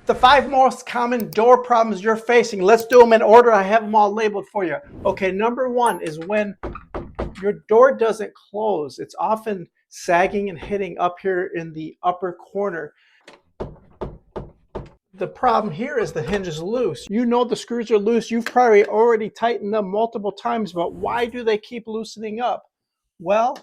The 5 most common door problems you're facing. Let's do them in order. I have them all labeled for you. Okay, number 1 is when your door doesn't close. It's often sagging and hitting up here in the upper corner. The problem here is the hinge is loose. You know the screws are loose. You've probably already tightened them multiple times, but why do they keep loosening up? Well,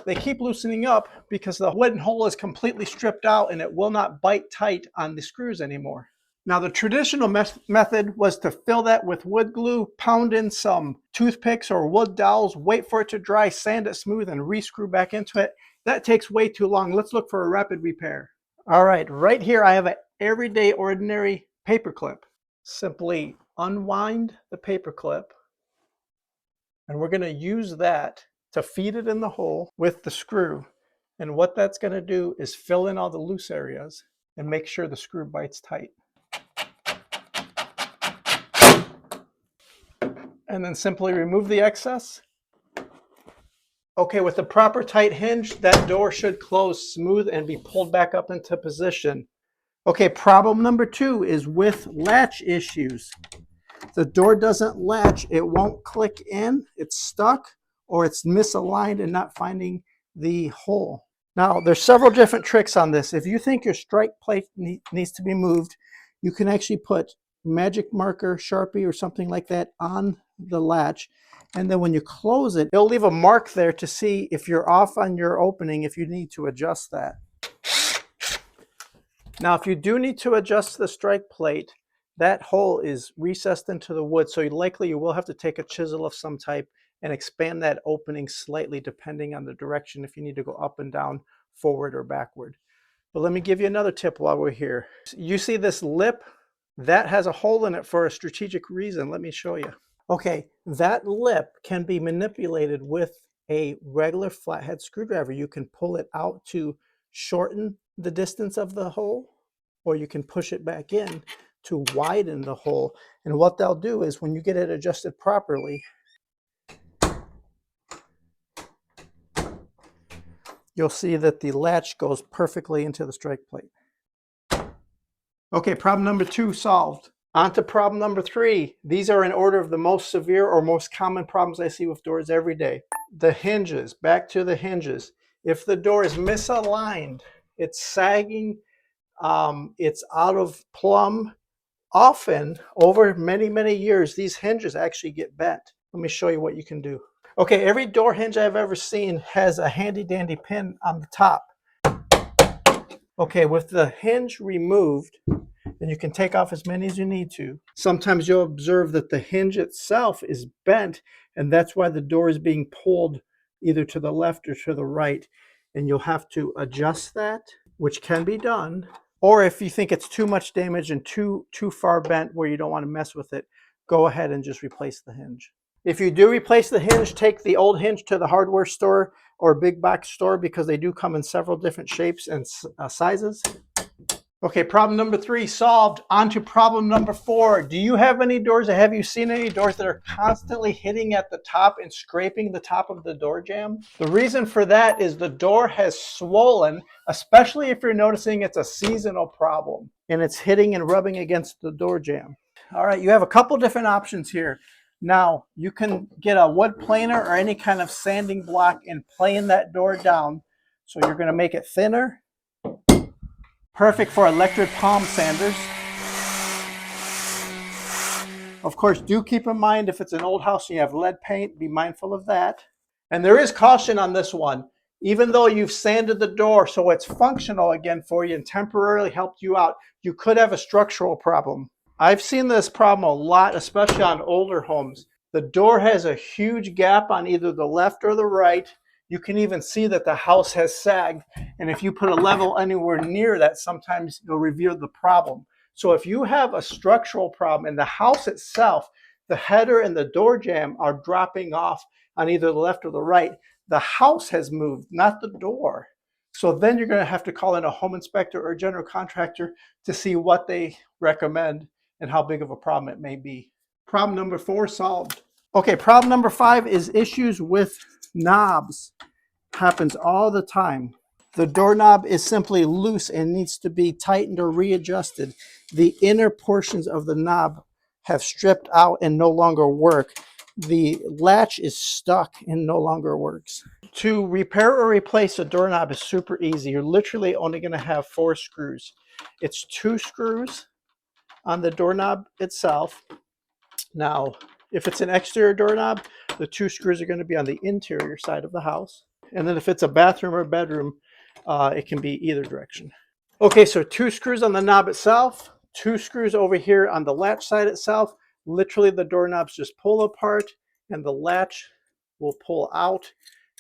they keep loosening up because the wooden hole is completely stripped out and it will not bite tight on the screws anymore. Now, the traditional method was to fill that with wood glue, pound in some toothpicks or wood dowels, wait for it to dry, sand it smooth, and re-screw back into it. That takes way too long. Let's look for a rapid repair. All right here I have an everyday ordinary paper clip. Simply unwind the paper clip, and we're going to use that to feed it in the hole with the screw. And what that's going to do is fill in all the loose areas and make sure the screw bites tight. And then simply remove the excess. Okay, with the proper tight hinge, that door should close smooth and be pulled back up into position. Okay, problem number 2 is with latch issues. The door doesn't latch, it won't click in, it's stuck, or it's misaligned and not finding the hole. Now, there's several different tricks on this. If you think your strike plate needs to be moved, you can actually put magic marker, Sharpie, or something like that on the latch. And then when you close it, it'll leave a mark there to see if you're off on your opening, if you need to adjust that. Now, if you do need to adjust the strike plate, that hole is recessed into the wood, so likely you will have to take a chisel of some type and expand that opening slightly depending on the direction, if you need to go up and down, forward or backward. But let me give you another tip while we're here. You see this lip? That has a hole in it for a strategic reason. Let me show you. Okay, that lip can be manipulated with a regular flathead screwdriver. You can pull it out to shorten the distance of the hole, or you can push it back in to widen the hole. And what they'll do is when you get it adjusted properly, you'll see that the latch goes perfectly into the strike plate. Okay, problem number 2 solved. On to problem number 3. These are in order of the most severe or most common problems I see with doors every day. The hinges, back to the hinges. If the door is misaligned, it's sagging, it's out of plumb, often over many years, these hinges actually get bent. Let me show you what you can do. Okay, every door hinge I've ever seen has a handy dandy pin on the top. Okay, with the hinge removed, and you can take off as many as you need to, sometimes you'll observe that the hinge itself is bent, and that's why the door is being pulled either to the left or to the right. And you'll have to adjust that, which can be done. Or if you think it's too much damage and too far bent where you don't want to mess with it, go ahead and just replace the hinge. If you do replace the hinge, take the old hinge to the hardware store or big box store, because they do come in several different shapes and sizes. Okay, problem number 3 solved. On to problem number 4. Do you have any doors, or have you seen any doors that are constantly hitting at the top and scraping the top of the door jamb? The reason for that is the door has swollen, especially if you're noticing it's a seasonal problem and it's hitting and rubbing against the door jamb. All right, you have a couple different options here. Now, you can get a wood planer or any kind of sanding block and plane that door down. So you're going to make it thinner. Perfect for electric palm sanders. Of course, do keep in mind if it's an old house and you have lead paint, be mindful of that. And there is caution on this one. Even though you've sanded the door so it's functional again for you and temporarily helped you out, you could have a structural problem. I've seen this problem a lot, especially on older homes. The door has a huge gap on either the left or the right. You can even see that the house has sagged. And if you put a level anywhere near that, sometimes you'll reveal the problem. So if you have a structural problem in the house itself, the header and the door jamb are dropping off on either the left or the right, the house has moved, not the door. So then you're going to have to call in a home inspector or a general contractor to see what they recommend and how big of a problem it may be. Problem number 4 solved. Okay, problem number 5 is issues with knobs. Happens all the time. The doorknob is simply loose and needs to be tightened or readjusted. The inner portions of the knob have stripped out and no longer work. The latch is stuck and no longer works. To repair or replace a doorknob is super easy. You're literally only going to have 4 screws. It's 2 screws on the doorknob itself. Now, if it's an exterior doorknob, the 2 screws are going to be on the interior side of the house. And then if it's a bathroom or bedroom, it can be either direction. Okay, so 2 screws on the knob itself, 2 screws over here on the latch side itself. Literally the doorknobs just pull apart and the latch will pull out.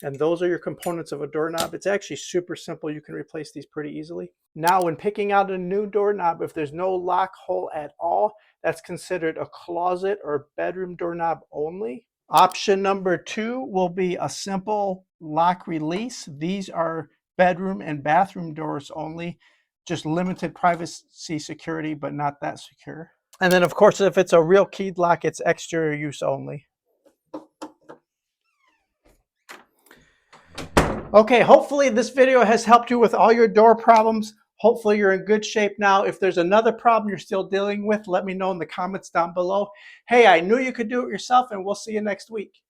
And those are your components of a doorknob. It's actually super simple. You can replace these pretty easily. Now, when picking out a new doorknob, if there's no lock hole at all, that's considered a closet or bedroom doorknob only. Option number 2 will be a simple lock release. These are bedroom and bathroom doors only, just limited privacy security, but not that secure. And then, of course, if it's a real keyed lock, it's exterior use only. Okay, hopefully this video has helped you with all your door problems. Hopefully you're in good shape now. If there's another problem you're still dealing with, let me know in the comments down below. Hey, I knew you could do it yourself, and we'll see you next week.